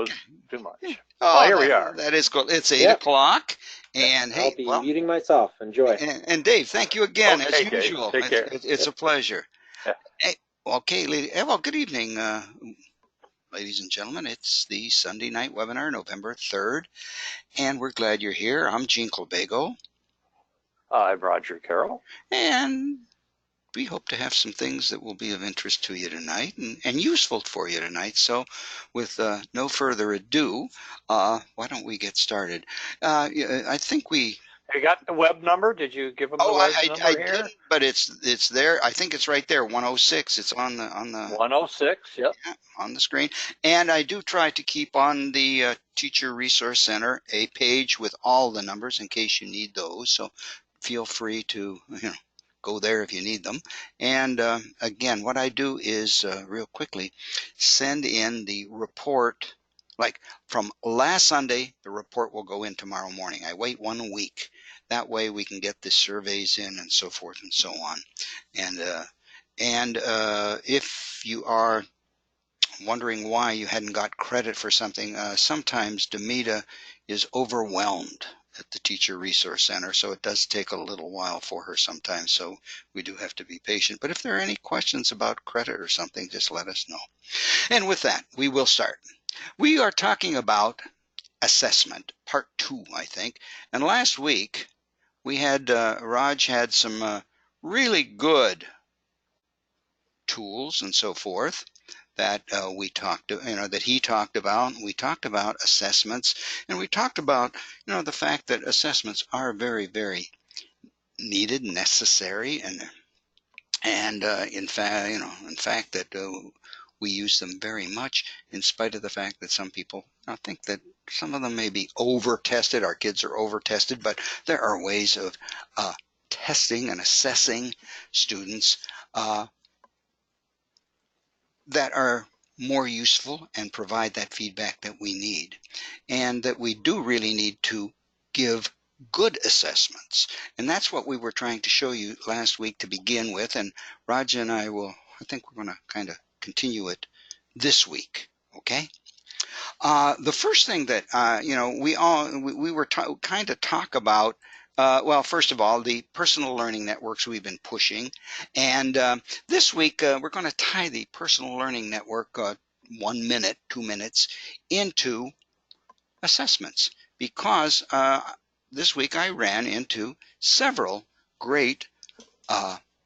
was too much. Oh, Oh, here we are. that is cool. It's 8 Yeah, o'clock. And I'll hey, be well, muting myself. Enjoy. and Dave, thank you again, as Okay, Dave. usual. Take care. It's a pleasure. Yeah. Hey, okay, well, good evening, ladies and gentlemen. It's the Sunday night webinar, November 3rd, and we're glad you're here. I'm Gene Colbago, I'm Roger Carroll. and we hope to have some things that will be of interest to you tonight and useful for you tonight. So with no further ado, why don't we get started? Yeah, I think we... You got the web number? Did you give them the Oh, web I number here? didn't, but it's there. I think it's right there, 106. It's on the 106. Yep. yeah, on the screen. And I do try to keep on the Teacher Resource Center a page with all the numbers in case you need those. So feel free to go there if you need them. And again, what I do is real quickly send in the report. Like from last Sunday, the report will go in tomorrow morning. I wait 1 week. That way we can get the surveys in and so forth and so on. And if you are wondering why you hadn't got credit for something, sometimes Demita is overwhelmed at the Teacher Resource Center, so it does take a little while for her sometimes, so we do have to be patient. But if there are any questions about credit or something, just let us know. And with that, we will start. We are talking about assessment, part 2, I think. And last week, we had, Raj had some really good tools and so forth that that he talked about. We talked about assessments, and we talked about the fact that assessments are very, very needed, necessary, and in fact that we use them very much, in spite of the fact that some people think that some of them may be over tested. Our kids are over tested, but there are ways of testing and assessing students that are more useful and provide that feedback that we need, and that we do really need to give good assessments. And that's what we were trying to show you last week to begin with, and Raj and I think we're going to kind of continue it this week. Okay. The first thing that we were kind of talk about, well, first of all, the personal learning networks we've been pushing, and this week we're going to tie the personal learning network 1 minute, 2 minutes into assessments, because this week I ran into several great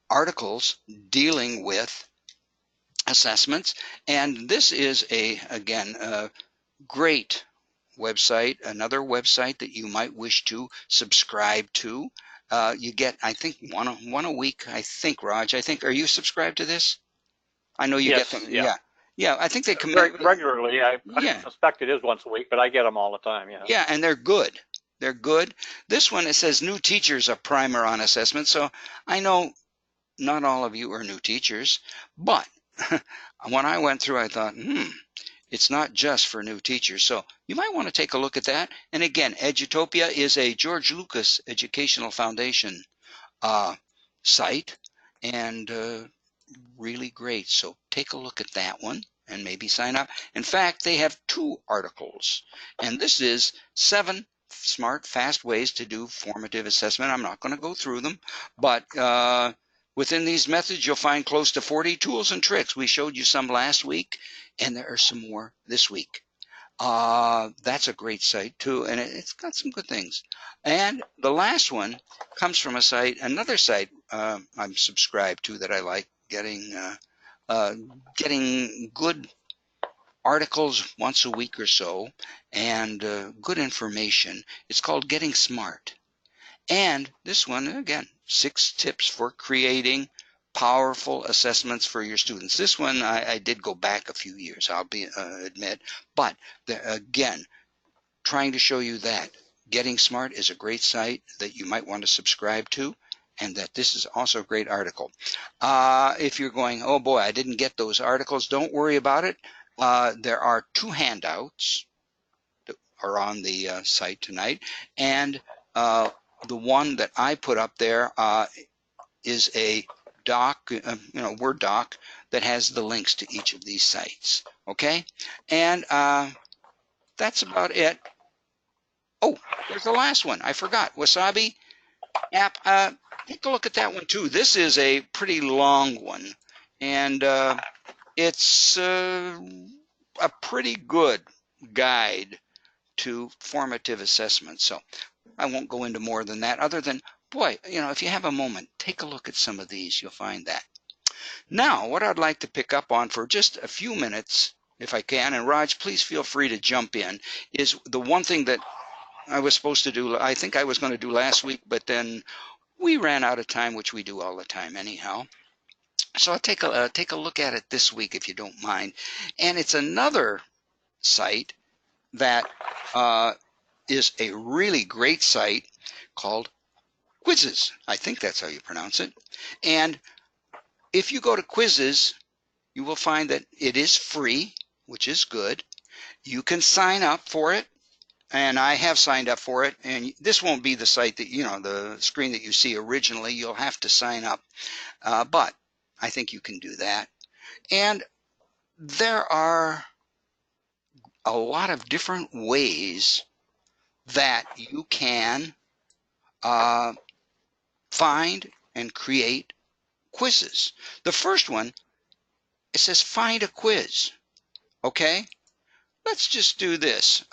articles dealing with assessments, and this is again great website, another website that you might wish to subscribe to. You get, I think, one a week. I think, Raj. I think, are you subscribed to this? I know you get them. Yes. Yeah. Yeah, yeah. I think they come Regularly. I Yeah, suspect it is once a week, but I get them all the time. Yeah. yeah, and they're good. They're good. This one, it says new teachers, a primer on assessment. So I know not all of you are new teachers, but when I went through, I thought, it's not just for new teachers. So you might want to take a look at that. And again, Edutopia is a George Lucas Educational Foundation site, and really great. So take a look at that one and maybe sign up. In fact, they have 2 articles, and this is 7 smart, fast ways to do formative assessment. I'm not going to go through them, but within these methods, you'll find close to 40 tools and tricks. We showed you some last week, and there are some more this week. That's a great site too, and it's got some good things. And the last one comes from another site I'm subscribed to that I like, getting good articles once a week or so, and good information. It's called Getting Smart. And this one, again, 6 tips for creating powerful assessments for your students. This one, I did go back a few years, I'll admit, but again, trying to show you that Getting Smart is a great site that you might want to subscribe to, and that this is also a great article. If you're going, oh boy, I didn't get those articles, don't worry about it. There are 2 handouts that are on the site tonight, and the one that I put up there is a doc, Word doc that has the links to each of these sites. Okay, and that's about it. Oh, there's the last one. I forgot. Wasabi app. Take a look at that one too. This is a pretty long one, and it's a pretty good guide to formative assessment. So I won't go into more than that, other than, boy, if you have a moment, take a look at some of these. You'll find that. Now, what I'd like to pick up on for just a few minutes, if I can, and Raj, please feel free to jump in, is the one thing that I was supposed to do, I think I was going to do last week, but then we ran out of time, which we do all the time anyhow. So I'll take a look at it this week, if you don't mind. And it's another site that is a really great site called Quizizz. I think that's how you pronounce it. And if you go to Quizizz, you will find that it is free, which is good. You can sign up for it, and I have signed up for it. And this won't be the site that, the screen that you see originally. You'll have to sign up, but I think you can do that. And there are a lot of different ways that you can find and create quizzes. The first one, it says find a quiz. Okay, let's just do this.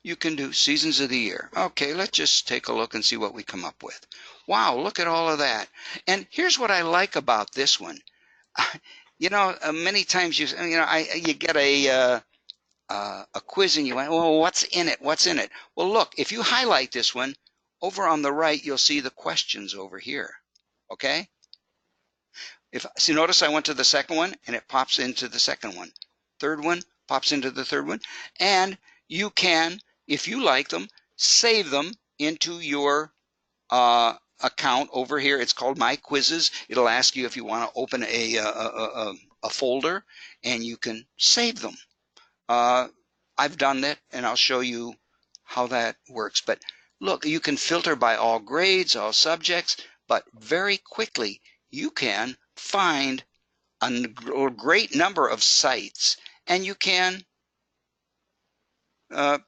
You can do seasons of the year. Okay, let's just take a look and see what we come up with. Wow, look at all of that. And here's what I like about this one. Many times you get a quiz and you went, well, what's in it? What's in it? Well, look, if you highlight this one, over on the right, you'll see the questions over here. Okay? So notice I went to the second one and it pops into the second one. Third one pops into the third one. And you can, if you like them, save them into your account over here. It's called My Quizzes. It'll ask you if you want to open a folder, and you can save them. I've done that, and I'll show you how that works. But look, you can filter by all grades, all subjects, but very quickly you can find a great number of sites, and you can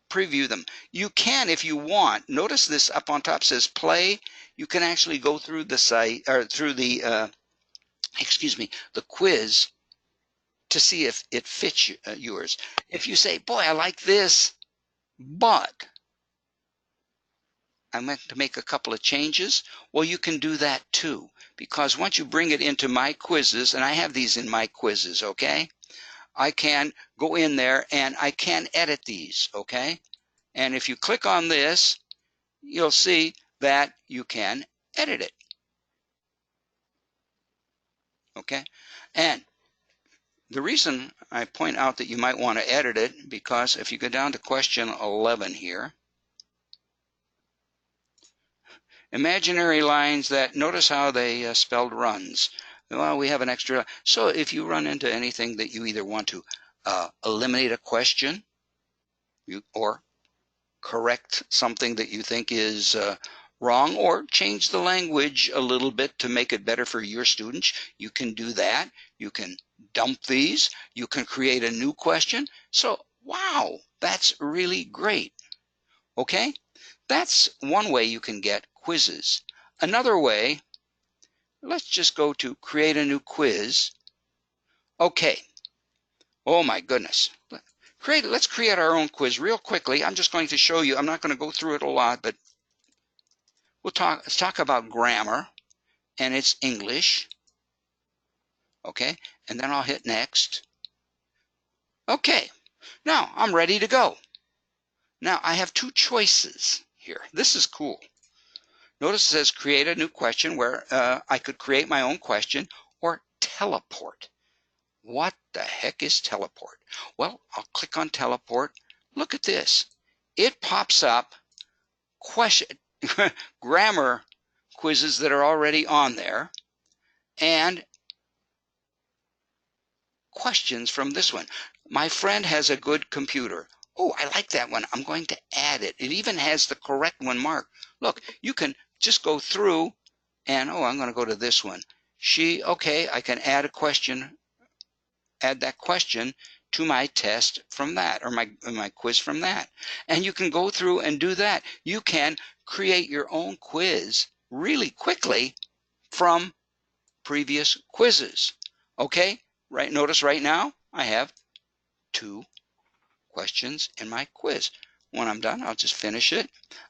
preview them. You can, if you want, notice this up on top says play. You can actually go through the site, or through the the quiz, to see if it fits yours. If you say, boy, I like this, but I meant to make a couple of changes, well, you can do that too, because once you bring it into My Quizzes, and I have these in My Quizzes, okay, I can go in there and I can edit these, okay? And if you click on this, you'll see that you can edit it, okay? And the reason I point out that you might want to edit it, because if you go down to question 11 here, imaginary lines, that notice how they spelled runs. Well, we have an extra. So if you run into anything that you either want to eliminate a question, or correct something that you think is wrong, or change the language a little bit to make it better for your students, you can do that. You can dump these. You can create a new question. So, wow, that's really great. Okay? That's one way you can get quizzes. Another way, let's just go to create a new quiz. Okay. Oh my goodness. Let's create our own quiz real quickly. I'm just going to show you. I'm not going to go through it a lot, but let's talk about grammar, and it's English. Okay, and then I'll hit next. Okay, now I'm ready to go. Now I have two choices here. This is cool. Notice it says create a new question, where I could create my own question, or teleport. What the heck is teleport? Well, I'll click on teleport. Look at this. It pops up grammar quizzes that are already on there, and questions from this one. My friend has a good computer. Oh, I like that one. I'm going to add it. It even has the correct one marked. Look, you can just go through and, I'm going to go to this one. Okay, I can add a question add that question to my test from that, or my quiz from that. And you can go through and do that. You can create your own quiz really quickly from previous quizzes. Okay, right, notice right now I have 2 questions in my quiz. When I'm done, I'll just finish it.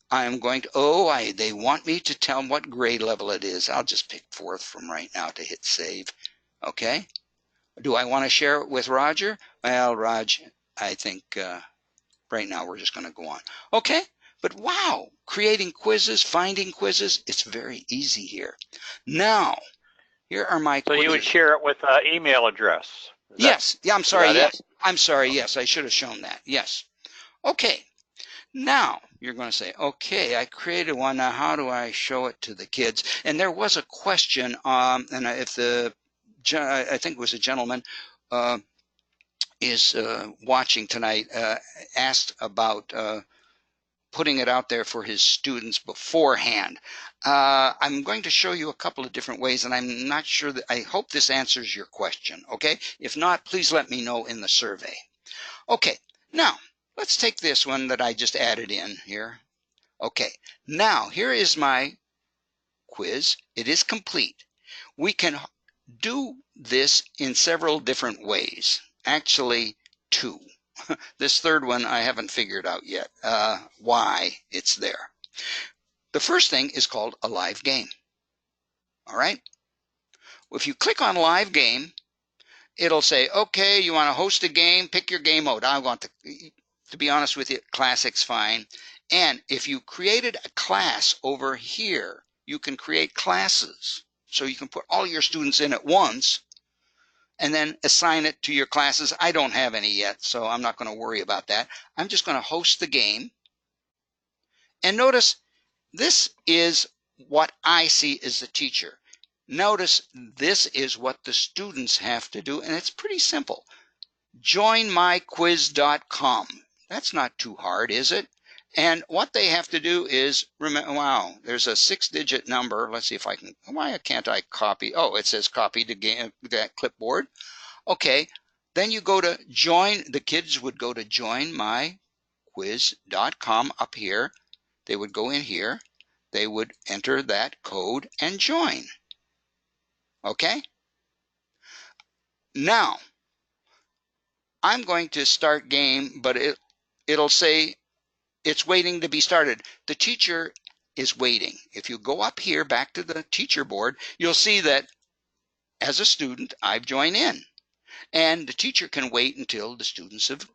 I am going to, they want me to tell them what grade level it is. I'll just pick 4th from right now to hit save. Okay. Do I want to share it with Roger? Well, Raj, I think right now we're just going to go on. Okay. But wow, creating quizzes, finding quizzes, it's very easy here. Now, here are my So quizzes. you would share it with an email address. Yes. Yeah, I'm sorry. that Yes. I'm sorry. Yes, I should have shown that. Yes. Okay. Now, you're going to say, okay, I created one. Now, how do I show it to the kids? And there was a question, and if I think it was a gentleman is watching tonight, asked about putting it out there for his students beforehand. I'm going to show you a couple of different ways, and I'm not sure that, I hope this answers your question, okay? If not, please let me know in the survey. Okay, now, let's take this one that I just added in here. Okay, now here is my quiz. It is complete. We can do this in several different ways. Actually, 2. This third one I haven't figured out yet why it's there. The first thing is called a live game. All right? If you click on live game, it'll say, okay, you want to host a game, pick your game mode. I want to be honest with you, Classic's fine. And if you created a class over here, you can create classes. So you can put all your students in at once and then assign it to your classes. I don't have any yet, so I'm not going to worry about that. I'm just going to host the game. And notice this is what I see as the teacher. Notice this is what the students have to do, and it's pretty simple. Joinmyquiz.com. That's not too hard, is it? And what they have to do is, remember, wow, there's a 6-digit number. Let's see if I can, why can't I copy? Oh, it says copy to that clipboard. Okay, then you go to join, the kids would go to joinmyquiz.com up here. They would go in here. They would enter that code and join. Okay? Now, I'm going to start game, but it'll say it's waiting to be started. The teacher is waiting. If you go up here back to the teacher board, you'll see that as a student, I've joined in. And the teacher can wait until the students have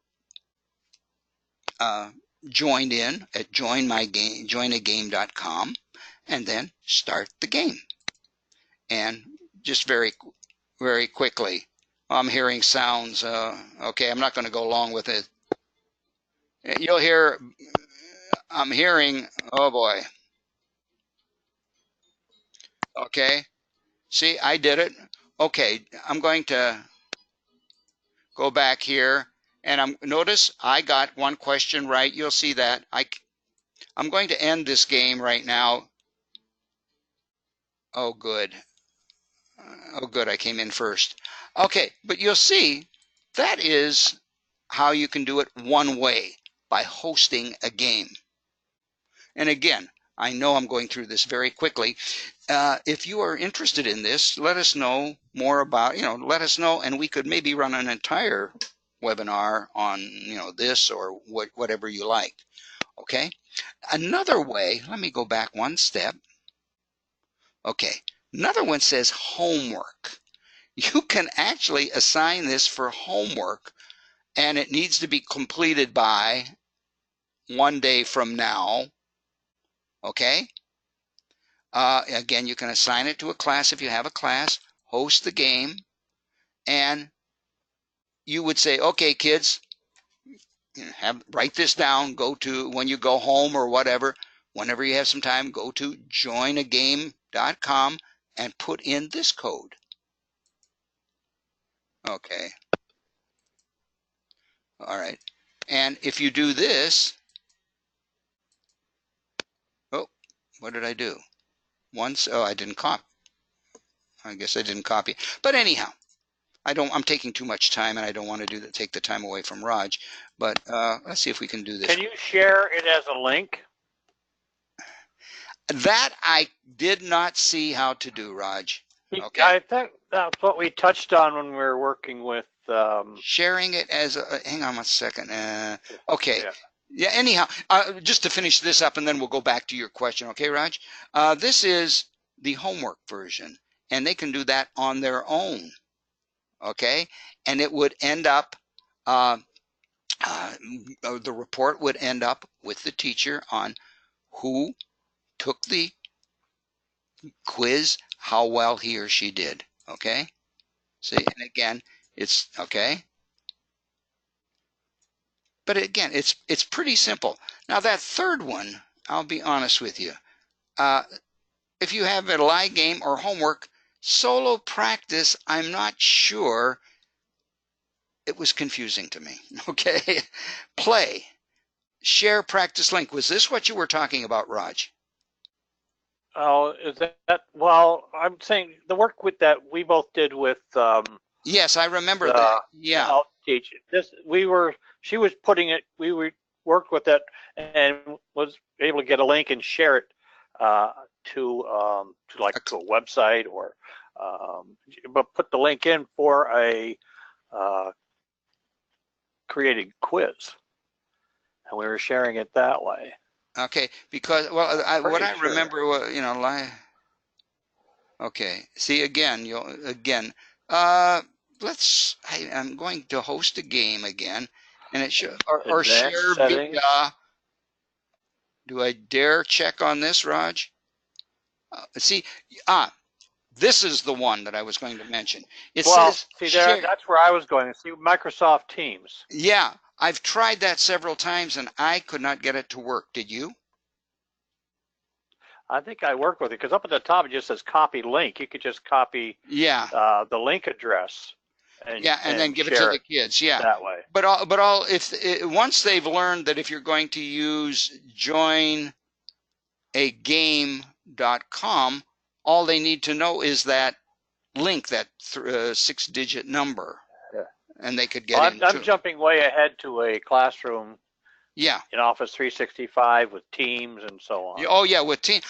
joined in at joinagame.com and then start the game. And just very, very quickly, I'm hearing sounds. Okay, I'm not going to go along with it. You'll hear, I'm hearing, oh boy. Okay, see, I did it. Okay, I'm going to go back here and notice I got one question right. You'll see that. I'm going to end this game right now. Oh, good. Oh, good, I came in first. Okay, but you'll see that is how you can do it one way, by hosting a game. And again, I know I'm going through this very quickly. If you are interested in this, let us know more about, let us know, and we could maybe run an entire webinar on, this or whatever you like. Okay. Another way, let me go back one step. Okay. Another one says homework. You can actually assign this for homework, and it needs to be completed by 1 day from now. Okay. Again, you can assign it to a class if you have a class, host the game, and you would say, okay, kids, write this down, go to, when you go home or whatever, whenever you have some time, go to joinagame.com and put in this code. Okay. All right. And if you do this, oh, what did I do? Once, oh, I didn't copy. I guess I didn't copy. But anyhow, I'm taking too much time, and I don't want to take the time away from Raj. But let's see if we can do this. Can you share it as a link? That I did not see how to do, Raj. Okay. I think that's what we touched on when we were working with. Sharing it as hang on one second. Okay. Yeah. Yeah, anyhow, just to finish this up, and then we'll go back to your question. Okay, Raj? This is the homework version, and they can do that on their own. Okay? And it would end up, the report would end up with the teacher on who took the quiz, how well he or she did. Okay? See, and again, it's okay. But again, it's pretty simple. Now that third one, I'll be honest with you. If you have a live game or homework, solo practice, I'm not sure. It was confusing to me. Okay. Play. Share practice link. Was this what you were talking about, Raj? Oh, is that? Well, I'm saying the work with that we both did with. Yes, I remember that. Yeah. Teach this. She was putting it. We worked with it and was able to get a link and share it to like to a website or but put the link in for a created quiz, and we were sharing it that way. Okay, because well, what I remember was, you know, okay. See again, I'm going to host a game again, and it should or share via. Do I dare check on this, Raj? See, this is the one that I was going to mention. It says that's where I was going. See, Microsoft Teams. Yeah, I've tried that several times, and I could not get it to work. Did you? I think I worked with it because up at the top it just says copy link. You could just copy the link address. And then give it to the kids. Yeah, that way. But once they've learned that if you're going to use joinagame.com, all they need to know is that link, that 6-digit number, and they could get into. I'm jumping way ahead to a classroom. Yeah. In Office 365 with Teams and so on. Oh yeah, with Teams.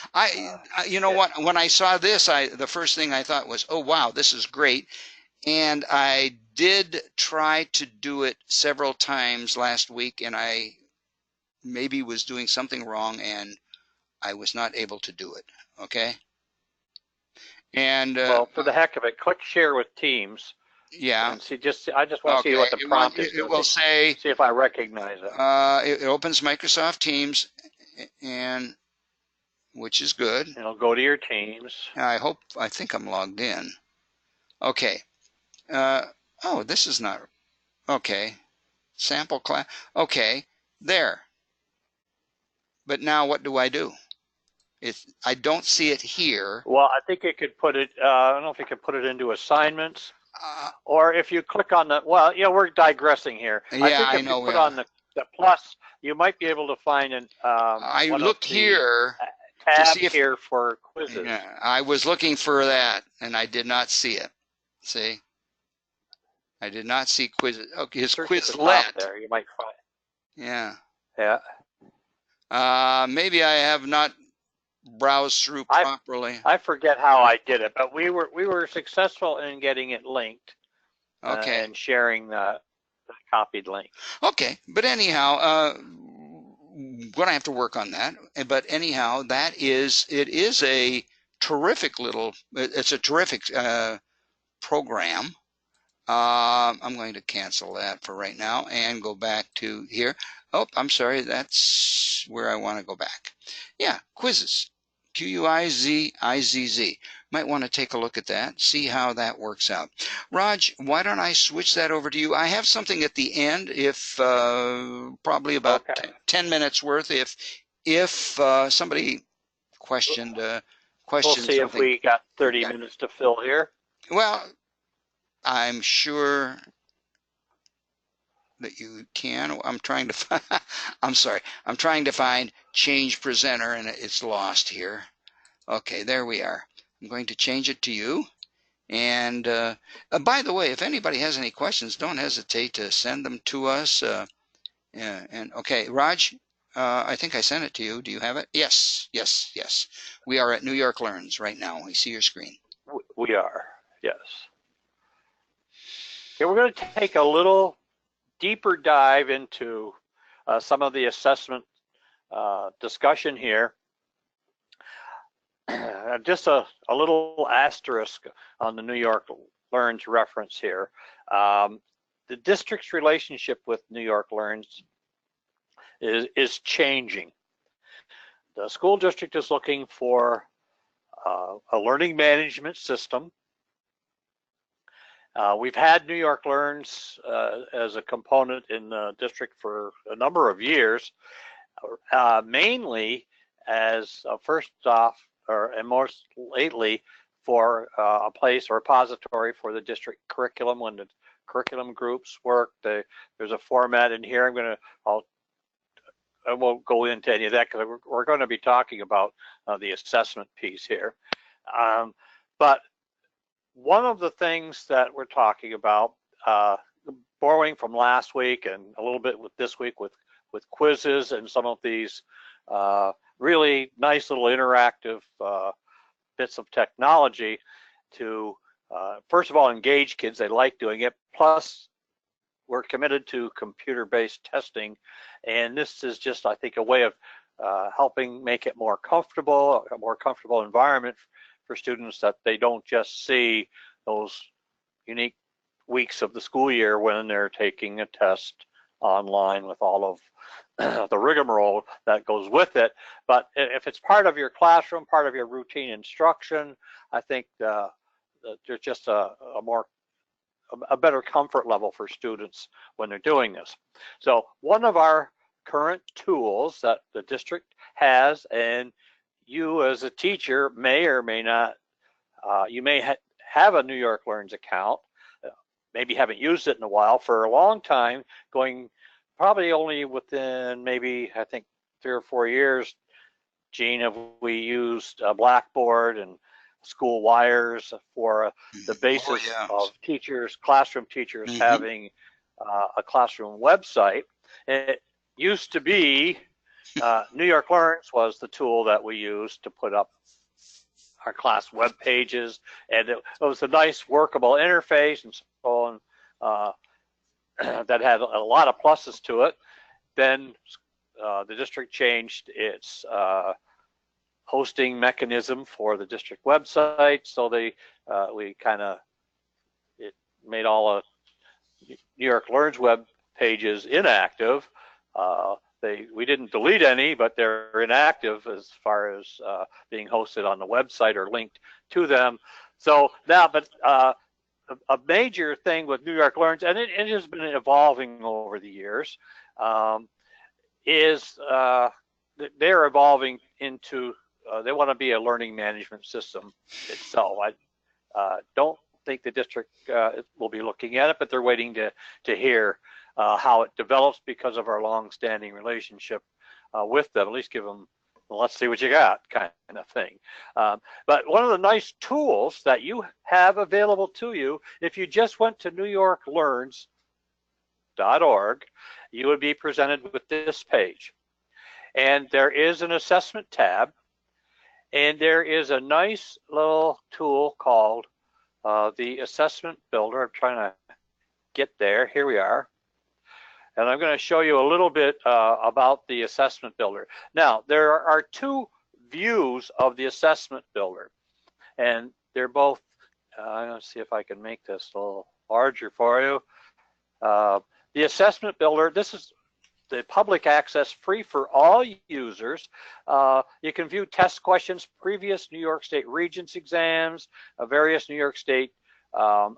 You know what? When I saw this, the first thing I thought was, oh wow, this is great. And I did try to do it several times last week, and I maybe was doing something wrong, and I was not able to do it. Okay. And well, for the heck of it, click share with Teams. Yeah. And see, I just want to see what the prompt is. It will say. See if I recognize it. It opens Microsoft Teams, and which is good. It'll go to your Teams. I think I'm logged in. Okay. Oh, this is not. Okay. Sample class. Okay. There. But now what do I do? I don't see it here. Well, I think it could put it. I don't know if you could put it into assignments. Or if you click on the, well, we're digressing here. Yeah, I think if you put on the plus, you might be able to find an. I looked here tab to see here for quizzes. Yeah, I was looking for that, and I did not see it. See, I did not see quizzes. Okay, his Quizlet. There, you might find. Yeah. Yeah. Maybe I have not browse through properly. I forget how I did it, but we were successful in getting it linked. Okay. And sharing the copied link. Okay, but anyhow, gonna have to work on that. But anyhow, it is a terrific it's a terrific program. I'm going to cancel that for right now and go back to here. Oh, I'm sorry, that's where I want to go back. Yeah, quizzes. Q-U-I-Z-I-Z-Z. Might want to take a look at that, see how that works out. Raj, why don't I switch that over to you? I have something at the end, if probably about 10 minutes worth, if somebody questioned we'll see something. If we got 30 minutes to fill here. Well, I'm sure that you can. I'm trying to find, I'm sorry. I'm trying to find change presenter, and it's lost here. Okay, there we are. I'm going to change it to you, And by the way, if anybody has any questions, don't hesitate to send them to us. Yeah, and okay, Raj, I think I sent it to you. Do you have it? Yes, yes, yes. We are at New York Learns right now. I see your screen. We are, yes. Okay, we're going to take a little deeper dive into some of the assessment discussion here. Just a little asterisk on the New York Learns reference here. The district's relationship with New York Learns is changing. The school district is looking for a learning management system. We've had New York Learns as a component in the district for a number of years, mainly as first off, and most lately, for a place or repository for the district curriculum. When the curriculum groups work, there's a format in here. I won't go into any of that because we're going to be talking about the assessment piece here. But one of the things that we're talking about, borrowing from last week and a little bit with this week with quizzes and some of these really nice little interactive bits of technology to, first of all, engage kids. They like doing it. Plus, we're committed to computer-based testing, and this is just, I think, a way of helping make it more comfortable, a more comfortable environment for students, that they don't just see those unique weeks of the school year when they're taking a test online with all of the rigmarole that goes with it. But if it's part of your classroom, part of your routine instruction, I think there's just a better comfort level for students when they're doing this. So one of our current tools that the district has, and you as a teacher may or may not, you may have a New York Learns account, maybe haven't used it in a while. For a long time, going probably only within maybe, I think, 3 or 4 years, Gene, have we used Blackboard and School Wires for the basis of teachers, classroom teachers having a classroom website. It used to be New York Learns was the tool that we used to put up our class web pages, and it was a nice workable interface and so on that had a lot of pluses to it. Then the district changed its hosting mechanism for the district website, so we kind of, it made all of New York Learns web pages inactive. We didn't delete any, but they're inactive as far as being hosted on the website or linked to them. So now, but a major thing with New York Learns, and it has been evolving over the years, is they're evolving into, they want to be a learning management system itself. I don't think the district will be looking at it, but they're waiting to hear how it develops because of our long-standing relationship with them. At least give them, well, let's see what you got kind of thing. But one of the nice tools that you have available to you, if you just went to newyorklearns.org, you would be presented with this page. And there is an assessment tab, and there is a nice little tool called the Assessment Builder. I'm trying to get there. Here we are. And I'm going to show you a little bit about the Assessment Builder. Now, there are two views of the Assessment Builder, and they're both, I'm going to see if I can make this a little larger for you. The Assessment Builder, this is the public access, free for all users. You can view test questions, previous New York State Regents exams, various New York State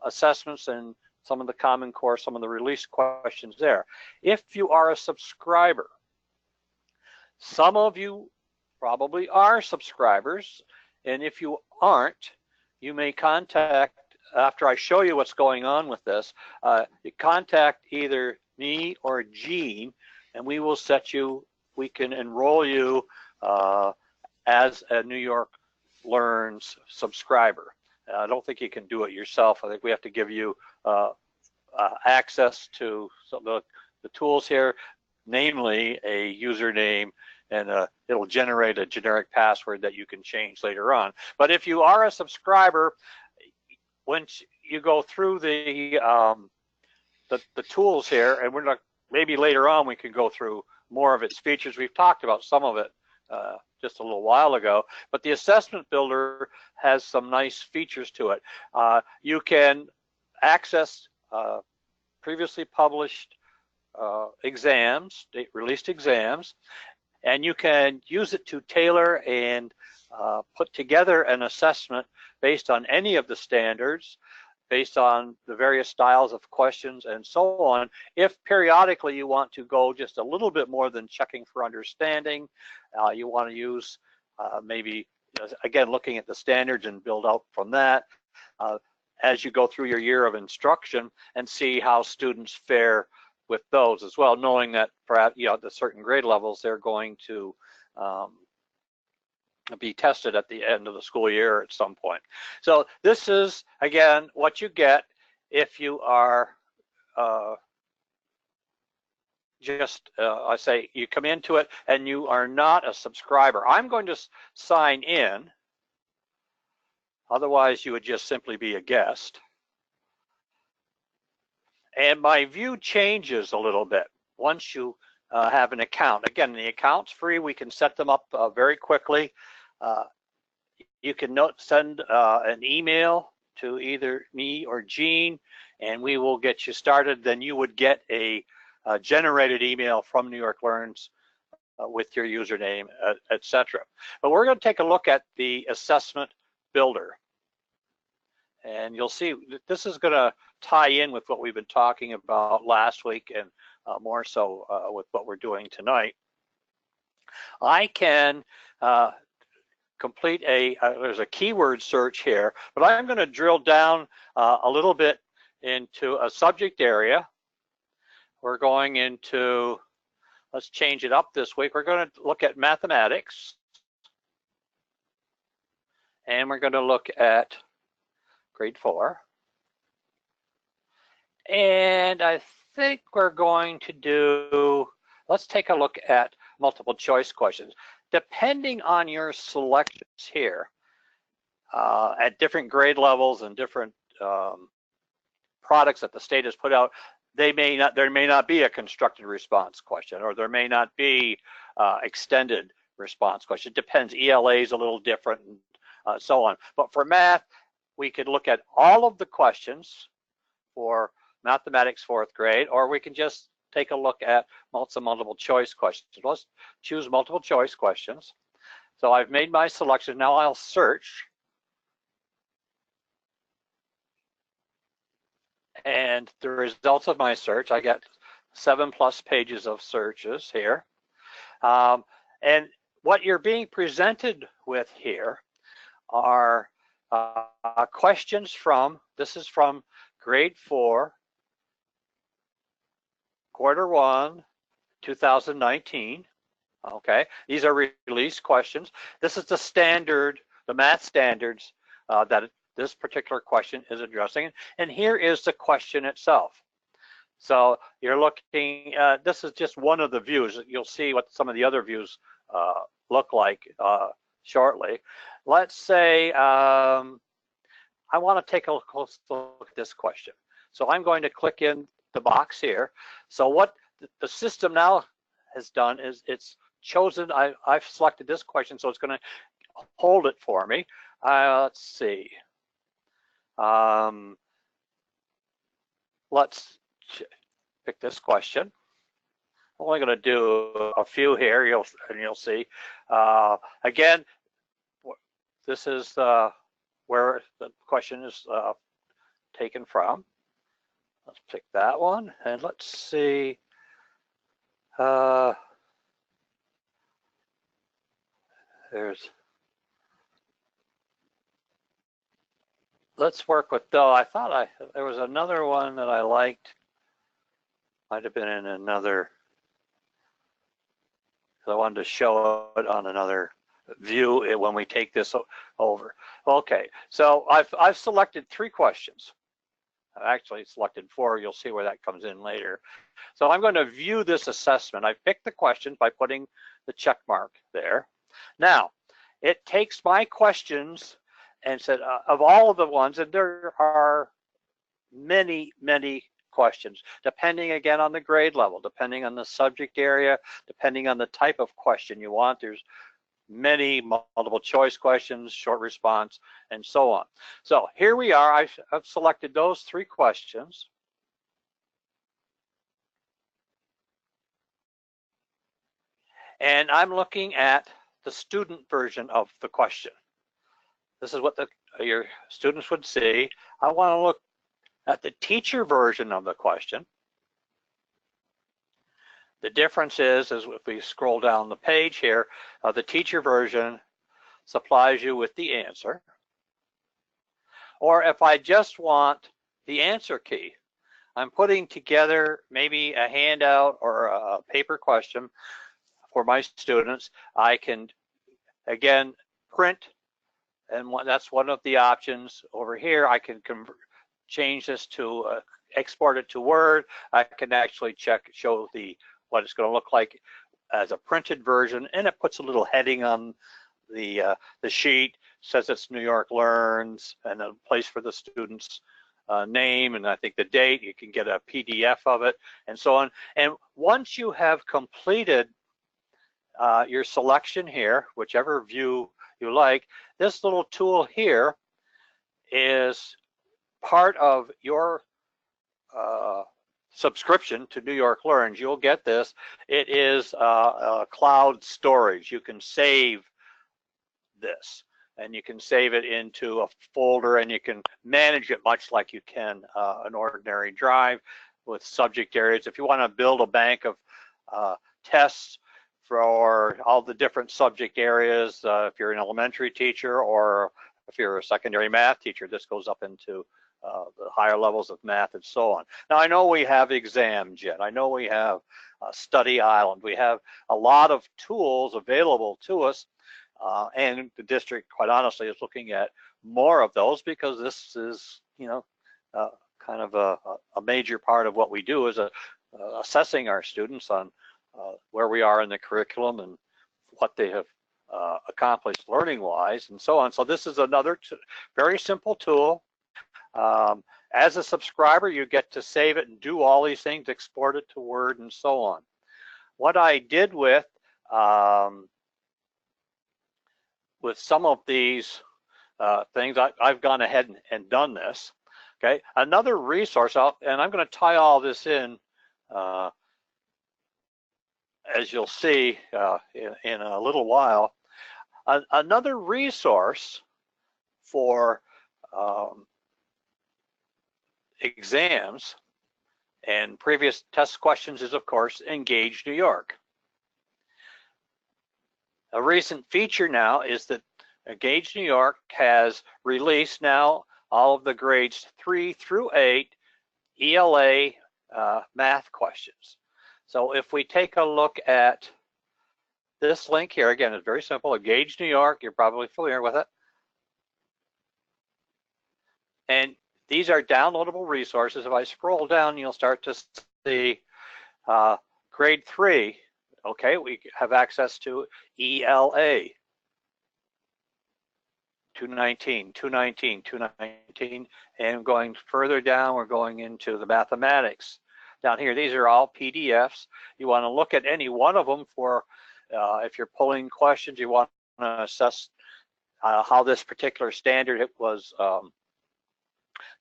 assessments, and some of the Common Core, some of the release questions there. If you are a subscriber, some of you probably are subscribers, and if you aren't, you may contact, after I show you what's going on with this, you contact either me or Gene, and we will set you, we can enroll you as a New York Learns subscriber. I don't think you can do it yourself. I think we have to give you access to some of the tools here, namely a username, and it'll generate a generic password that you can change later on. But if you are a subscriber, once you go through the tools here, and we're not, maybe later on we can go through more of its features. We've talked about some of it just a little while ago, but the assessment builder has some nice features to it. You can access previously published exams, released exams, and you can use it to tailor and put together an assessment based on any of the standards, based on the various styles of questions and so on. If periodically you want to go just a little bit more than checking for understanding, you want to use maybe, again, looking at the standards and build out from that as you go through your year of instruction and see how students fare with those as well, knowing that perhaps, at the certain grade levels, they're going to be tested at the end of the school year at some point. So this is, again, what you get if you are I say you come into it and you are not a subscriber. I'm going to sign in. Otherwise, you would just simply be a guest. And my view changes a little bit once you have an account. Again, the account's free. We can set them up very quickly. You can send an email to either me or Gene, and we will get you started. Then you would get a generated email from New York Learns with your username, etc. But we're going to take a look at the assessment builder. And you'll see this is going to tie in with what we've been talking about last week, and more so with what we're doing tonight. I can complete there's a keyword search here, but I'm going to drill down a little bit into a subject area. We're going into, let's change it up this week. We're going to look at mathematics. And we're going to look at grade 4. And I think we're going to do, let's take a look at multiple choice questions. Depending on your selections here, at different grade levels and different products that the state has put out, there may not be a constructed response question, or there may not be extended response question. It depends. ELA is a little different, and so on. But for math, we could look at all of the questions for mathematics 4th grade, or we can just take a look at multiple choice questions. Let's choose multiple choice questions. So I've made my selection. Now I'll search. And the results of my search, I get 7+ pages of searches here. And what you're being presented with here are questions from, this is from grade 4, quarter 1, 2019. Okay, these are released questions. This is the standard, the math standards that this particular question is addressing. And here is the question itself. So you're looking, this is just one of the views. You'll see what some of the other views look like shortly. Let's say I want to take a close look at this question. So I'm going to click in the box here. So what the system now has done is it's chosen, I've selected this question, so it's going to hold it for me. Let's see. Let's pick this question. I'm only going to do a few here, you'll see. Again, this is where the question is taken from. Let's pick that one, and let's see. Let's work with though. I thought there was another one that I liked. Might have been in another. I wanted to show it on another view it when we take this over. Okay, so I've selected 3 questions. I've actually selected 4. You'll see where that comes in later. So I'm going to view this assessment. I picked the questions by putting the check mark there. Now, it takes my questions and said, of all of the ones, and there are many, many questions, depending again on the grade level, depending on the subject area, depending on the type of question you want. There's many multiple choice questions, short response, and so on. So here we are. I've selected those 3 questions. And I'm looking at the student version of the question. This is what your students would see. I want to look at the teacher version of the question. The difference is if we scroll down the page here, the teacher version supplies you with the answer. Or if I just want the answer key, I'm putting together maybe a handout or a paper question for my students. I can, again, print, and that's one of the options over here. I can change this to export it to Word. I can actually show what it's going to look like as a printed version, and it puts a little heading on the sheet, says it's New York Learns, and a place for the student's name, and I think the date. You can get a PDF of it, and so on. And once you have completed your selection here, whichever view you like, this little tool here is part of your subscription to New York Learns. You'll get this. It is cloud storage. You can save this, and you can save it into a folder, and you can manage it much like you can an ordinary drive with subject areas. If you want to build a bank of tests for all the different subject areas, if you're an elementary teacher or if you're a secondary math teacher, this goes up into the higher levels of math and so on. Now, I know we have ExamJet. I know we have Study Island. We have a lot of tools available to us, and the district, quite honestly, is looking at more of those, because this is, kind of a major part of what we do, is assessing our students on where we are in the curriculum and what they have accomplished learning-wise and so on. So this is another very simple tool. As a subscriber, you get to save it and do all these things, export it to Word and so on. What I did with some of these things, I've gone ahead and done this. Okay, another resource, and I'm going to tie all this in as you'll see in a little while. Another resource for exams and previous test questions is, of course, Engage New York. A recent feature now is that Engage New York has released now all of the grades 3 through 8 ELA math questions. So if we take a look at this link here, again, it's very simple, Engage New York, you're probably familiar with it. And these are downloadable resources. If I scroll down, you'll start to see grade 3, okay, we have access to ELA, 219, 219, 219, and going further down, we're going into the mathematics. Down here, these are all PDFs. You want to look at any one of them for, if you're pulling questions, you want to assess how this particular standard was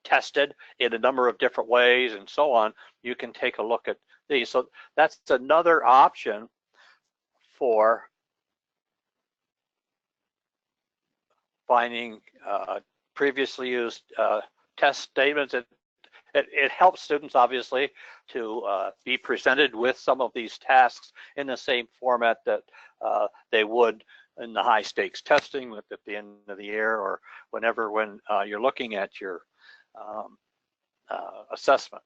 tested in a number of different ways and so on. You can take a look at these. So that's another option for finding previously used test statements. It helps students, obviously, to be presented with some of these tasks in the same format that they would in the high stakes testing at the end of the year, or when you're looking at your assessment.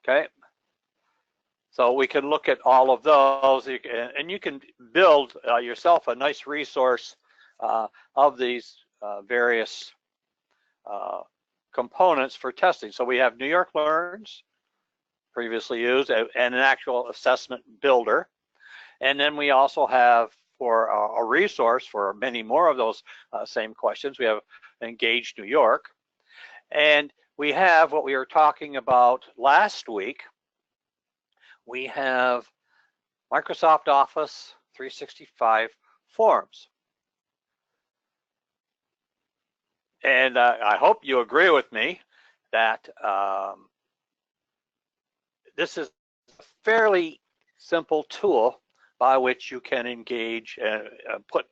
Okay, So we can look at all of those, and you can build yourself a nice resource of these various components for testing. So we have New York Learns, previously used, and an actual assessment builder. And then we also have, for a resource for many more of those same questions, we have Engage New York. And we have what we were talking about last week. We have Microsoft Office 365 Forms. And I hope you agree with me that this is a fairly simple tool by which you can engage and put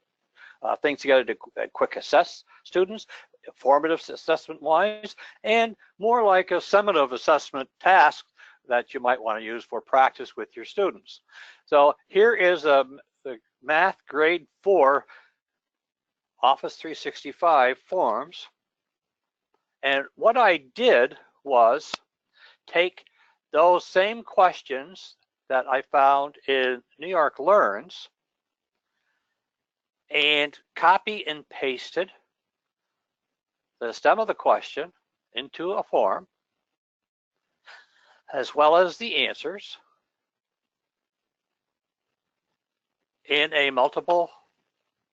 things together to quick assess students, formative assessment wise, and more like a summative assessment task that you might want to use for practice with your students. So here is the Math Grade 4 Office 365 Forms. And what I did was take those same questions that I found in New York Learns and copy and pasted the stem of the question into a form, as well as the answers in a multiple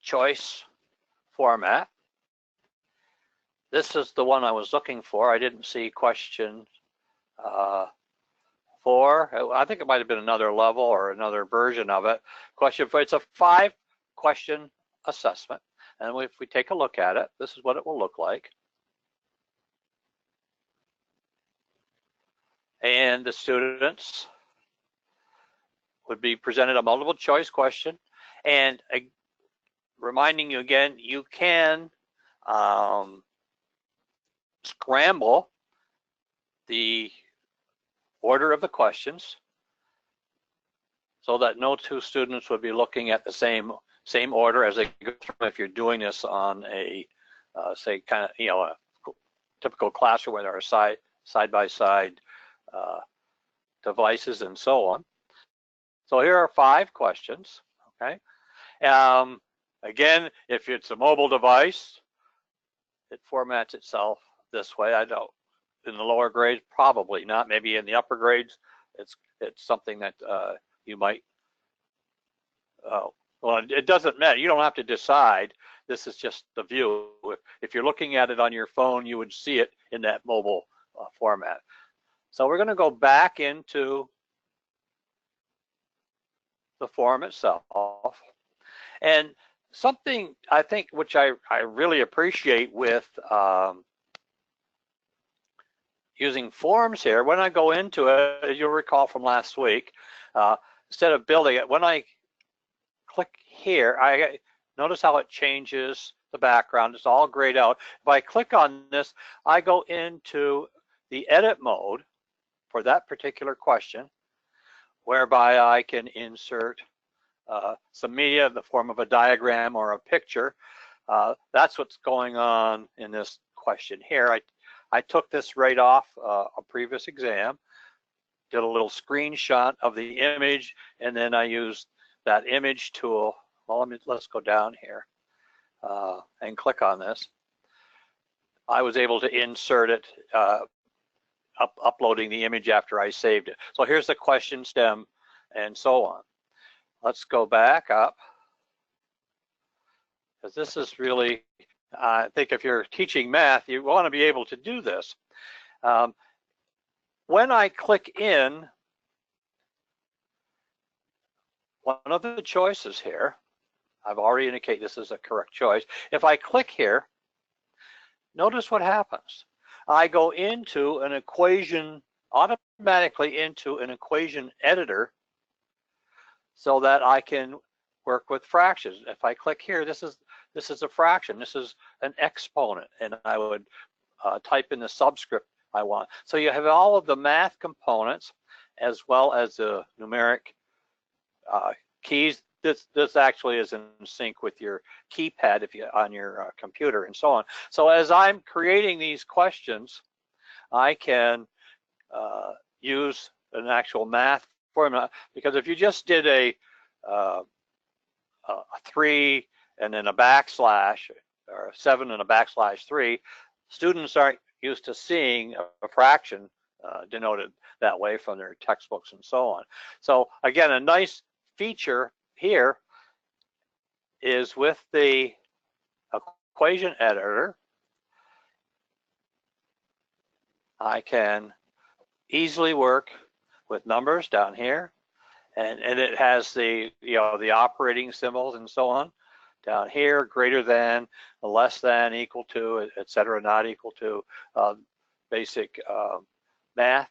choice format. This is the one I was looking for. I didn't see question 4. I think it might have been another level or another version of it. Question 4, it's a 5-question assessment. And if we take a look at it, this is what it will look like. And the students would be presented a multiple choice question. And reminding you again, you can scramble the order of the questions so that no two students would be looking at the same order as they go through. If you're doing this on a say kind of a typical classroom where there are side-by-side devices and so on. So here are 5 questions. Okay. Again, if it's a mobile device, it formats itself this way. I don't. In the lower grades, probably not. Maybe in the upper grades, it's something that you might. Well, it doesn't matter. You don't have to decide. This is just the view. If you're looking at it on your phone, you would see it in that mobile format. So we're going to go back into the form itself. And something I think which I really appreciate with using forms here, when I go into it, as you'll recall from last week, instead of building it, when I click here, I notice how it changes the background. It's all grayed out. If I click on this, I go into the edit mode for that particular question, whereby I can insert some media in the form of a diagram or a picture. That's what's going on in this question here. I took this right off a previous exam, did a little screenshot of the image, and then I used that image tool. Well, let's go down here and click on this. I was able to insert it, uploading the image after I saved it. So here's the question stem and so on. Let's go back up, because this is really, I think if you're teaching math, you want to be able to do this. When I click in one of the choices here, I've already indicated this is a correct choice. If I click here, notice what happens. I go into an equation, automatically into an equation editor, so that I can work with fractions. If I click here, this is a fraction. This is an exponent, and I would type in the subscript I want. So you have all of the math components as well as the numeric keys. This actually is in sync with your keypad if you on your computer and so on. So as I'm creating these questions, I can use an actual math formula, because if you just did a 3 and then a backslash, or a 7 and a backslash 3, students aren't used to seeing a fraction denoted that way from their textbooks and so on. So again, a nice feature here is with the equation editor, I can easily work with numbers down here, and it has the the operating symbols and so on down here, greater than, less than, equal to, etc., not equal to, basic math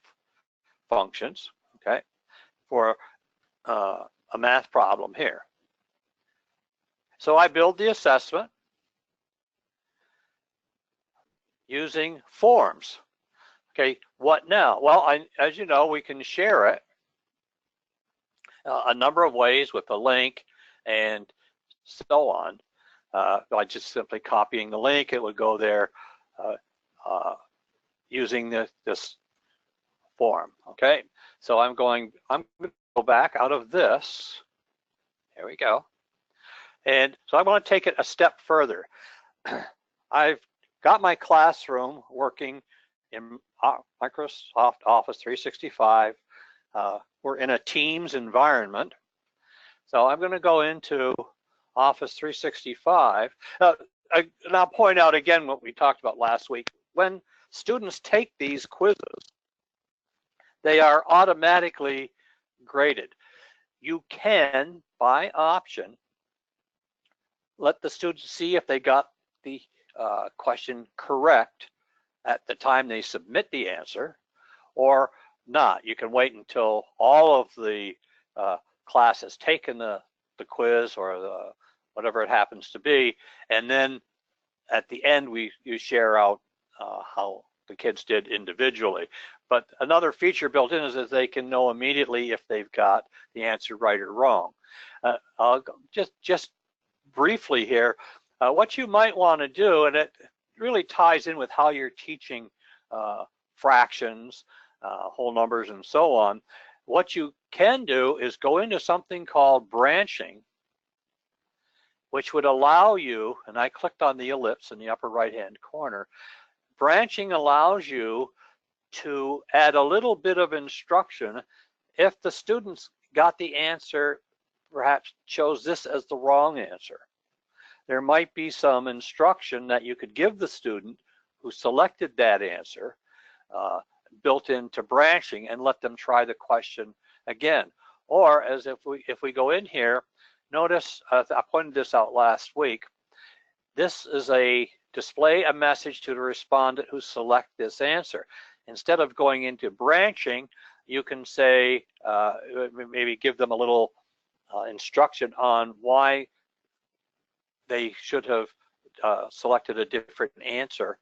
functions, okay, for a math problem here. So I build the assessment using forms. Okay, what now? Well, as you know, we can share it a number of ways with a link and so on. By just simply copying the link, it would go there using this form. Okay, so I'm going to go back out of this. There we go. And so I want to take it a step further. I've got my classroom working in Microsoft Office 365. We're in a Teams environment. So I'm going to go into Office 365. And I'll point out again what we talked about last week. When students take these quizzes, they are automatically graded. You can, by option, let the students see if they got the question correct at the time they submit the answer or not. You can wait until all of the class has taken the quiz or whatever it happens to be, and then at the end you share out how the kids did individually. But another feature built in is that they can know immediately if they've got the answer right or wrong. I'll just briefly here, what you might want to do, and it really ties in with how you're teaching fractions, whole numbers, and so on. What you can do is go into something called branching, which would allow you, and I clicked on the ellipse in the upper right-hand corner. Branching allows you to add a little bit of instruction if the students got the answer, perhaps chose this as the wrong answer. There might be some instruction that you could give the student who selected that answer built into branching and let them try the question again. Or as if we go in here, notice I pointed this out last week. This is a display a message to the respondent who select this answer. Instead of going into branching, you can say, maybe give them a little instruction on why they should have selected a different answer.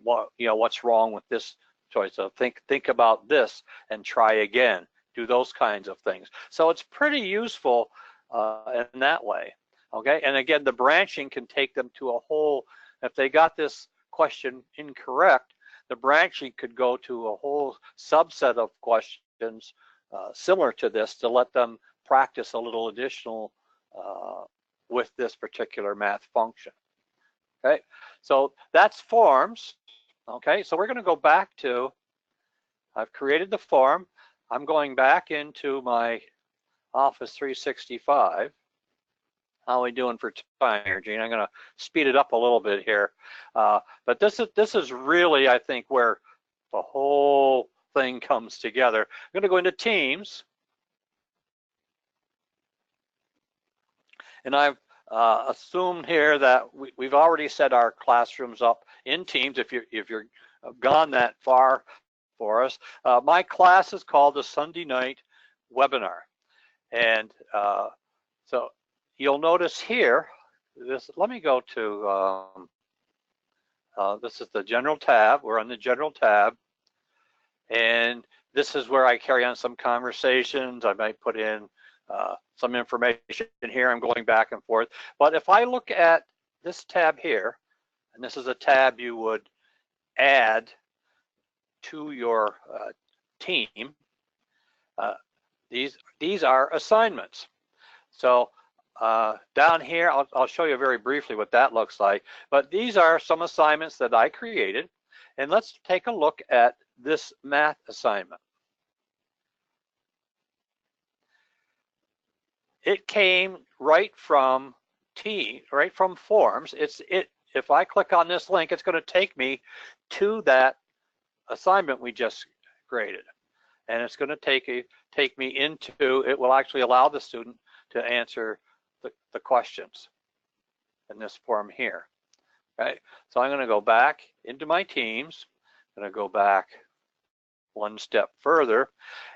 What's wrong with this choice? So think about this and try again. Do those kinds of things. So it's pretty useful in that way. Okay, and again, the branching can take them to a whole. If they got this question incorrect, the branching could go to a whole subset of questions similar to this to let them practice a little additional with this particular math function. Okay, so that's forms. Okay, so we're going to go back to, I've created the form. I'm going back into my Office 365. How are we doing for time here, Gene? I'm going to speed it up a little bit here. But this is really, I think, where the whole thing comes together. I'm going to go into Teams. And I've assumed here that we've already set our classrooms up in Teams if you're gone that far for us. My class is called the Sunday Night Webinar. And so you'll notice here, let me go to, this is the General tab. We're on the General tab. And this is where I carry on some conversations. I might put in some information here. I'm going back and forth. But if I look at this tab here, and this is a tab you would add to your team, These are assignments. So down here, I'll show you very briefly what that looks like. But these are some assignments that I created. And let's take a look at this math assignment. It came right from forms. If I click on this link, it's going to take me to that assignment we just graded. And it's going to take me into, it will actually allow the student to answer the questions in this form here. Right? So I'm going to go back into my teams. I'm going to go back one step further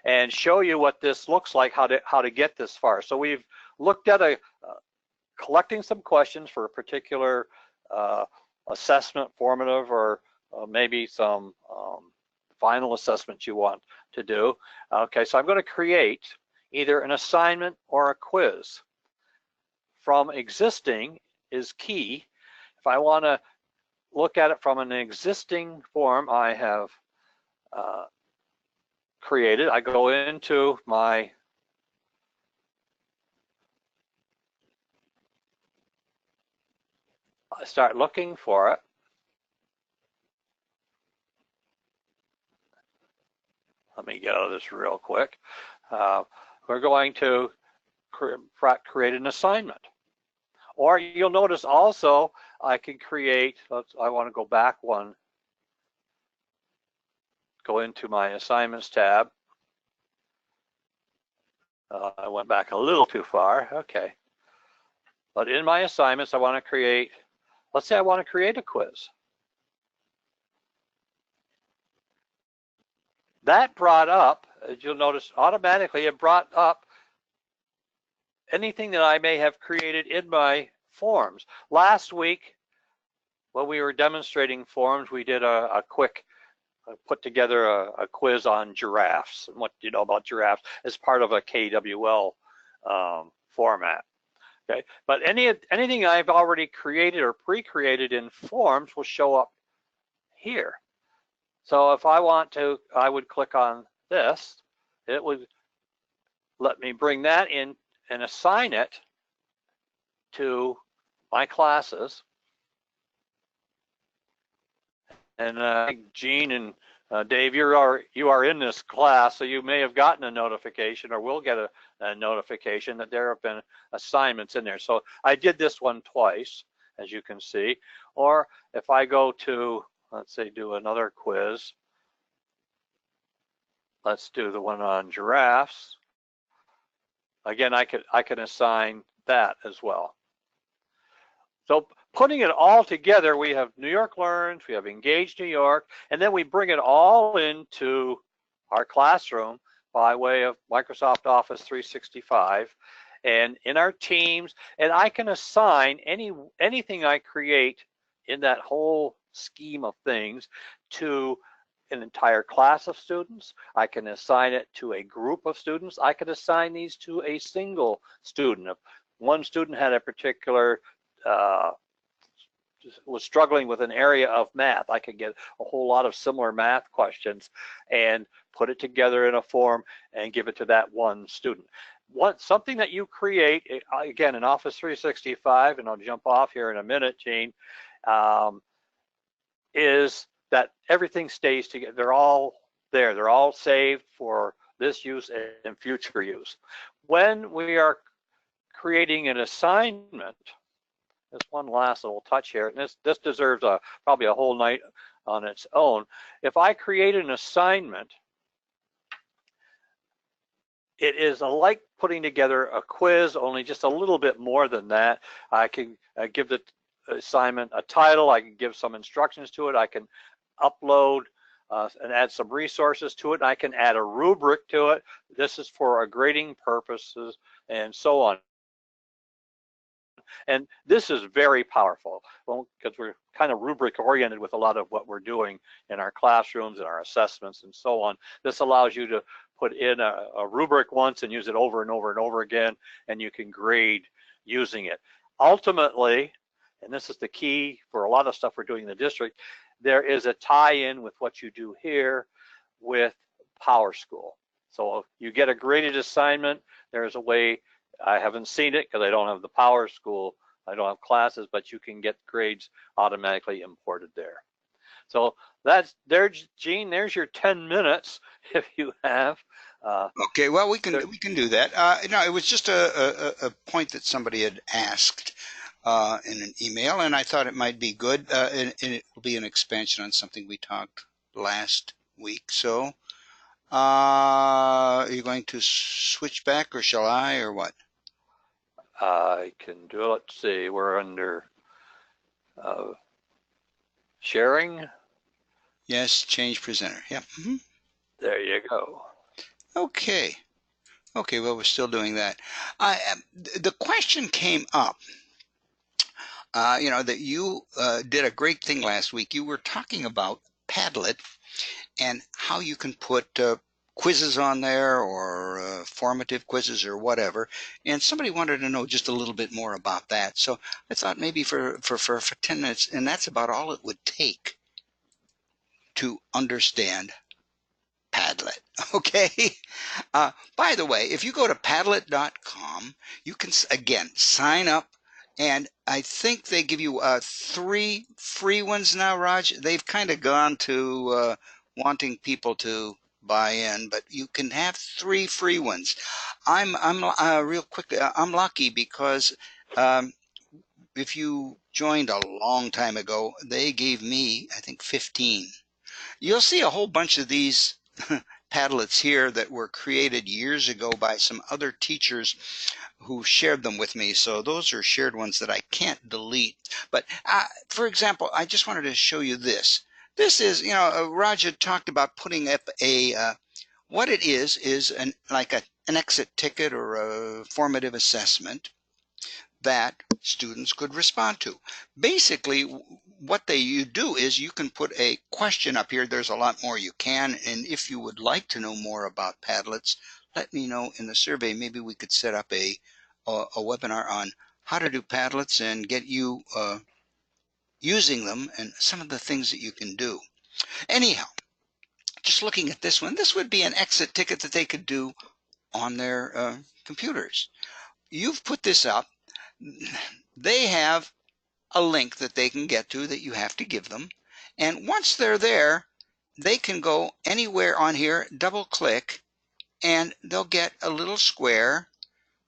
and show you what this looks like, how to get this far. So we've looked at collecting some questions for a particular assessment, formative, or maybe some final assessment you want to do. Okay, so I'm going to create either an assignment or a quiz. From existing is key. If I want to look at it from an existing form I have created, I go into I start looking for it. Let me get out of this real quick. We're going to create an assignment. Or you'll notice also I can create, I want to go back one, go into my assignments tab. I went back a little too far, okay. But in my assignments, I want to create, let's say I want to create a quiz. That brought up, as you'll notice, automatically it brought up anything that I may have created in my forms. Last week, when we were demonstrating forms, we did a quick, put together a quiz on giraffes and what you know about giraffes as part of a KWL format. Okay, but anything I've already created or pre-created in forms will show up here. So if I want to, I would click on this. It would let me bring that in and assign it to my classes. And Gene and Dave, you are in this class, so you may have gotten a notification or will get a notification that there have been assignments in there. So I did this one twice, as you can see. Or if I go to, let's say, do another quiz. Let's do the one on giraffes. Again, I can assign that as well. So putting it all together, we have New York Learns, we have Engage New York, and then we bring it all into our classroom by way of Microsoft Office 365 and in our teams, and I can assign anything I create in that whole scheme of things to an entire class of students. I can assign it to a group of students. I can assign these to a single student. If one student had a particular was struggling with an area of math, I could get a whole lot of similar math questions and put it together in a form and give it to that one student. Something that you create, again, in Office 365, and I'll jump off here in a minute, Gene, is that everything stays together. They're all there. They're all saved for this use and future use. When we are creating an assignment, there's one last little touch here, and this deserves probably a whole night on its own. If I create an assignment, it is like putting together a quiz, only just a little bit more than that. I can give the assignment a title. I can give some instructions to it. I can upload and add some resources to it. I can add a rubric to it. This is for grading purposes and so on. And this is very powerful, well, because we're kind of rubric oriented with a lot of what we're doing in our classrooms and our assessments and so on. This allows you to put in a rubric once and use it over and over and over again, and you can grade using it. Ultimately, and this is the key for a lot of stuff we're doing in the district, there is a tie-in with what you do here with PowerSchool. So you get a graded assignment. There's a way, I haven't seen it because I don't have the Power School. I don't have classes, but you can get grades automatically imported there. So that's there, Gene. There's your 10 minutes if you have. Okay, well, we can There, do that. No, it was just a point that somebody had asked in an email, and I thought it might be good, and it will be an expansion on something we talked last week. So, are you going to switch back, or shall I, or what? I can do it. Let's see. We're under uh, sharing. Yes, change presenter. Yep. There you go. Okay. Okay, well, we're still doing that. The question came up, that you did a great thing last week. You were talking about Padlet and how you can put quizzes on there, or formative quizzes or whatever. And somebody wanted to know just a little bit more about that. So I thought maybe for 10 minutes, and that's about all it would take to understand Padlet. Okay. By the way, if you go to Padlet.com, you can again sign up, and I think they give you 3 free ones now, Raj. They've kind of gone to wanting people to buy in, but you can have 3 free ones. I'm real quick. I'm lucky because if you joined a long time ago, they gave me, I think, 15. You'll see a whole bunch of these Padlets here that were created years ago by some other teachers who shared them with me. So those are shared ones that I can't delete. But for example, I just wanted to show you this. This is, Raja talked about putting up what it is like an exit ticket or a formative assessment that students could respond to. Basically, what you do is you can put a question up here. There's a lot more you can, and if you would like to know more about Padlets, let me know in the survey. Maybe we could set up a webinar on how to do Padlets and get you using them and some of the things that you can do. Anyhow, just looking at this one, this would be an exit ticket that they could do on their computers. You've put this up. They have a link that they can get to that you have to give them. And once they're there, they can go anywhere on here, double click, and they'll get a little square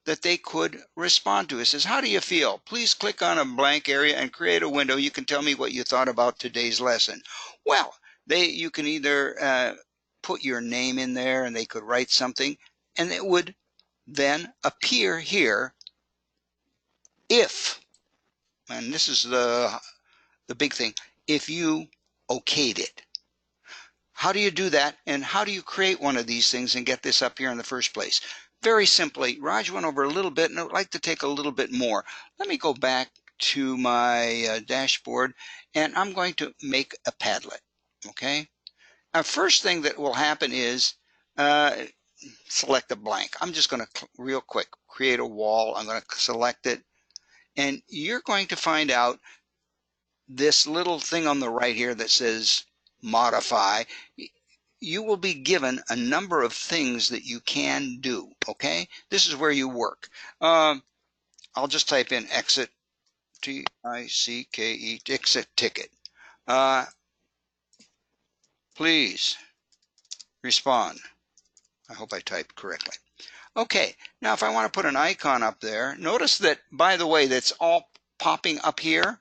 that they could respond to. It says, how do you feel? Please click on a blank area and create a window. You can tell me what you thought about today's lesson. Well, you can either put your name in there, and they could write something, and it would then appear here if, and this is the big thing, if you okayed it. How do you do that, and how do you create one of these things and get this up here in the first place? Very simply, Raj went over a little bit, and I'd like to take a little bit more. Let me go back to my dashboard, and I'm going to make a Padlet. Okay. Now, first thing that will happen is select a blank. I'm just going to real quick create a wall. I'm going to select it, and you're going to find out this little thing on the right here that says modify. You will be given a number of things that you can do. Okay, this is where you work. I'll just type in exit, T-I-C-K-E, exit ticket. Please respond. I hope I typed correctly. Okay, now if I want to put an icon up there, notice that, by the way, that's all popping up here.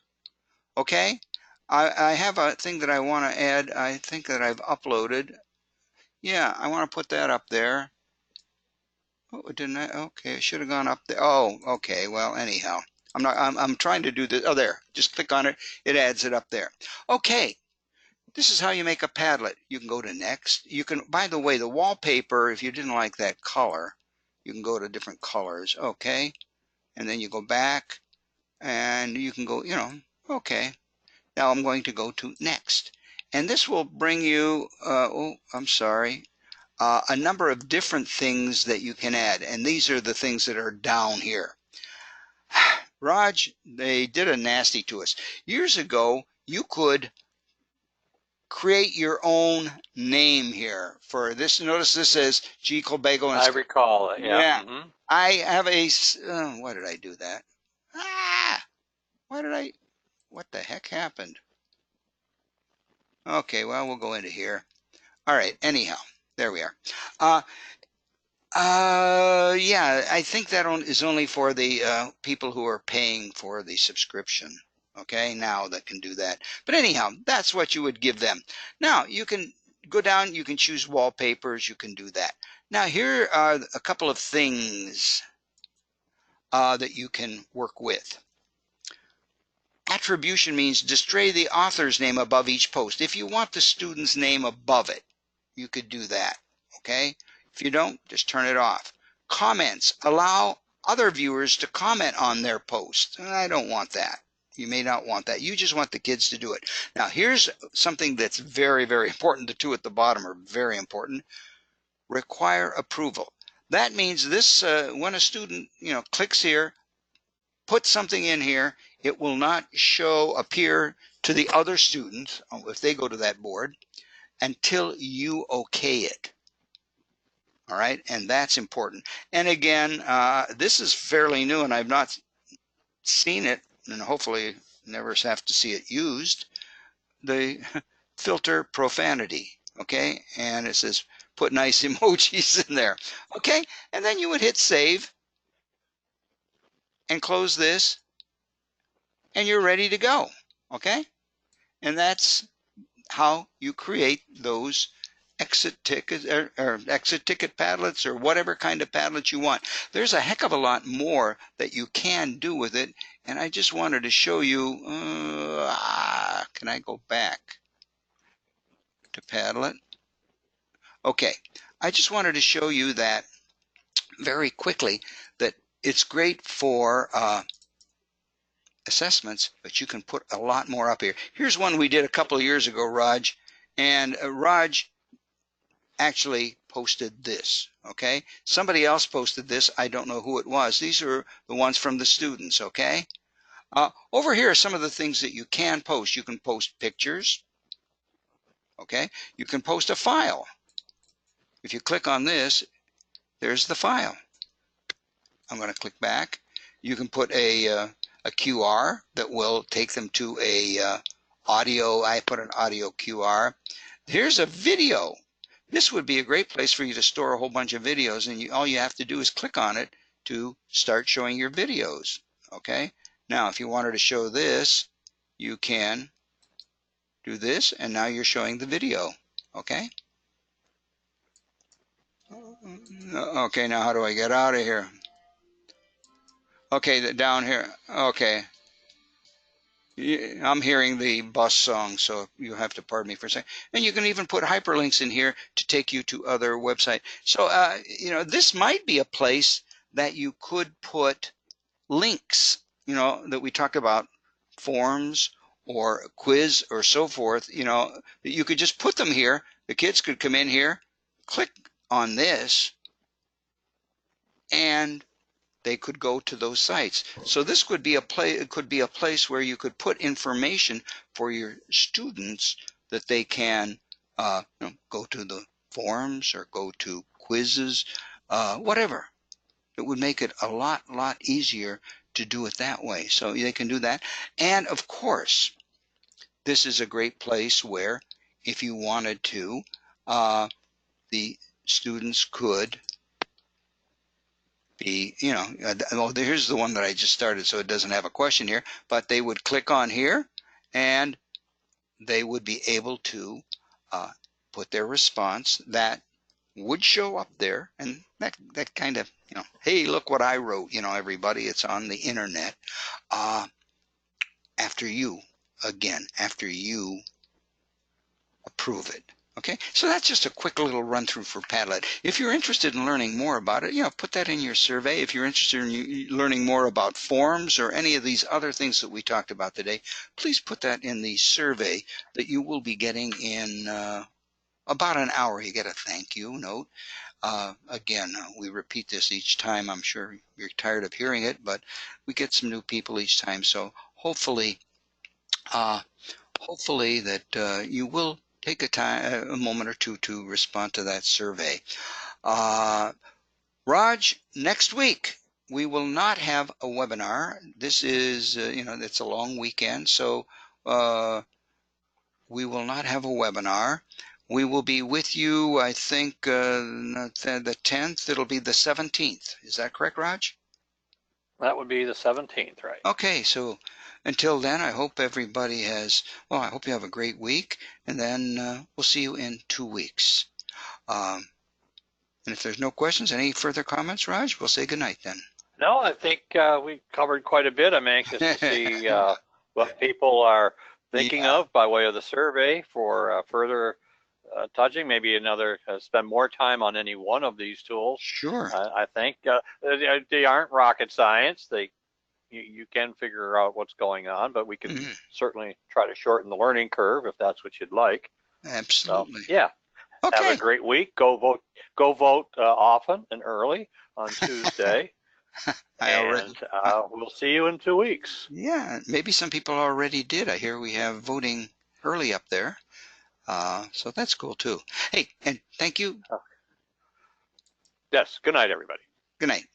Okay, I have a thing that I want to add. I think that I've uploaded. Yeah, I want to put that up there. Oh, didn't I? Okay, it should have gone up there. Oh, okay. Well, anyhow, I'm trying to do this. Oh, there. Just click on it. It adds it up there. Okay. This is how you make a Padlet. You can go to next. You can, by the way, the wallpaper, if you didn't like that color, you can go to different colors. Okay. And then you go back, and you can go, okay. Now I'm going to go to next. And this will bring you, oh, I'm sorry, a number of different things that you can add. And these are the things that are down here. Raj, they did a nasty to us. Years ago, you could create your own name here for this. Notice this says G. Colbago. I recall it. Yeah. Yeah. I have a, why did I do that? What the heck happened? Okay, well, we'll go into here. All right, anyhow, there we are. Yeah, I think that is only for the people who are paying for the subscription. Okay, now that can do that. But anyhow, that's what you would give them. Now, you can go down, you can choose wallpapers, you can do that. Now, here are a couple of things that you can work with. Attribution means display the author's name above each post. If you want the student's name above it, you could do that, okay? If you don't, just turn it off. Comments, allow other viewers to comment on their post. I don't want that. You may not want that. You just want the kids to do it. Now, here's something that's very, very important. The two at the bottom are very important. Require approval. That means this, when a student, clicks here, put something in here, it will not appear to the other students if they go to that board until you okay it. All right, and that's important. And again, this is fairly new, and I've not seen it, and hopefully never have to see it used. The filter profanity, okay, and it says put nice emojis in there, okay, and then you would hit save and close this, and you're ready to go, okay? And that's how you create those exit tickets or exit ticket Padlets or whatever kind of Padlet you want. There's a heck of a lot more that you can do with it, and I just wanted to show you. Can I go back to Padlet? Okay, I just wanted to show you that very quickly that it's great for assessments, but you can put a lot more up here. Here's one we did a couple of years ago, Raj, and Raj actually posted this, okay? Somebody else posted this. I don't know who it was. These are the ones from the students, okay? Over here are some of the things that you can post. You can post pictures, okay? You can post a file. If you click on this, there's the file. I'm going to click back. You can put a QR that will take them to a audio. I put an audio QR. Here's a video. This would be a great place for you to store a whole bunch of videos, and all you have to do is click on it to start showing your videos. Okay. Now, if you wanted to show this, you can do this, and now you're showing the video. Okay. Okay. Now, how do I get out of here? Okay, down here. Okay. I'm hearing the bus song, so you have to pardon me for a second. And you can even put hyperlinks in here to take you to other websites. So, this might be a place that you could put links, that we talk about, forms or quiz or so forth, you could just put them here. The kids could come in here, click on this, and they could go to those sites. So this could be a place where you could put information for your students that they can go to the forums or go to quizzes, whatever. It would make it a lot easier to do it that way. So they can do that. And of course, this is a great place where if you wanted to, the students could be, here's the one that I just started, so it doesn't have a question here, but they would click on here and they would be able to put their response that would show up there, and that kind of, hey, look what I wrote, everybody, it's on the internet. After you approve it. Okay, so that's just a quick little run through for Padlet. If you're interested in learning more about it, put that in your survey. If you're interested in learning more about forms or any of these other things that we talked about today, please put that in the survey that you will be getting in about an hour. You get a thank you note. Again, we repeat this each time. I'm sure you're tired of hearing it, but we get some new people each time. So hopefully that you will take a moment or two to respond to that survey. Raj, next week we will not have a webinar. This is, it's a long weekend, so we will not have a webinar. We will be with you, I think, the 10th. It'll be the 17th. Is that correct, Raj? That would be the 17th, right? Okay, so until then, I hope everybody I hope you have a great week, and then we'll see you in 2 weeks. And if there's no questions, any further comments, Raj, we'll say goodnight then. No, I think we covered quite a bit. I'm anxious to see what people are thinking Yeah. of by way of the survey for further touching. Maybe spend more time on any one of these tools. Sure. I think they aren't rocket science. You can figure out what's going on, but we can certainly try to shorten the learning curve if that's what you'd like. Absolutely. So, yeah. Okay. Have a great week. Go vote. Go vote often and early on Tuesday. We'll see you in 2 weeks. Yeah, maybe some people already did. I hear we have voting early up there. So that's cool too. Hey, and thank you. Yes. Good night, everybody. Good night.